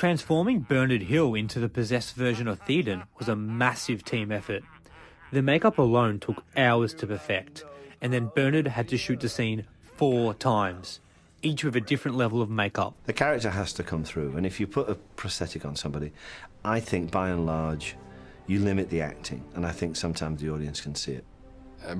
Transforming Bernard Hill into the possessed version of Theoden was a massive team effort. The makeup alone took hours to perfect, and then Bernard had to shoot the scene 4 times, each with a different level of makeup. The character has to come through, and if you put a prosthetic on somebody, I think by and large you limit the acting, and I think sometimes the audience can see it.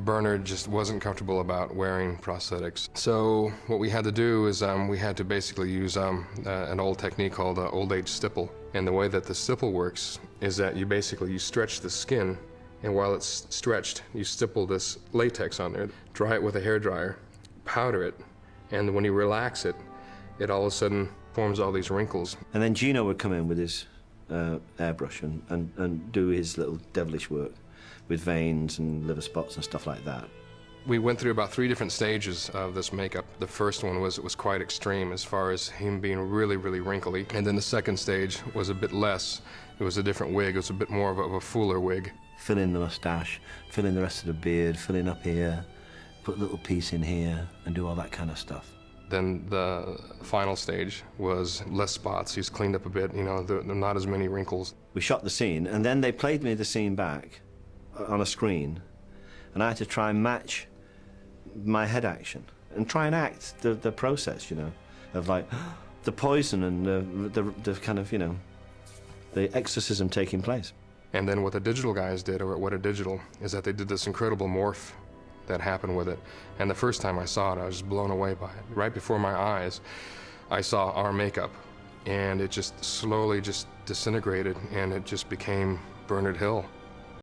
Bernard just wasn't comfortable about wearing prosthetics. So what we had to do is we had to basically use an old technique called old age stipple. And the way that the stipple works is that you stretch the skin, and while it's stretched, you stipple this latex on there, dry it with a hairdryer, powder it, and when you relax it, it all of a sudden forms all these wrinkles. And then Gino would come in with his airbrush and do his little devilish work with veins and liver spots and stuff like that. We went through about 3 different stages of this makeup. The first one was quite extreme as far as him being really, really wrinkly. And then the second stage was a bit less. It was a different wig. It was a bit more of a fuller wig. Fill in the mustache, fill in the rest of the beard, fill in up here, put a little piece in here, and do all that kind of stuff. Then the final stage was less spots. He's cleaned up a bit, you know, there are not as many wrinkles. We shot the scene, and then they played me the scene back on a screen, and I had to try and match my head action and try and act the process, you know, of like the poison and the kind of, you know, the exorcism taking place. And then what the digital guys did, or what a digital, is that they did this incredible morph that happened with it. And the first time I saw it, I was just blown away by it. Right before my eyes, I saw our makeup, and it just slowly just disintegrated, and it just became Bernard Hill.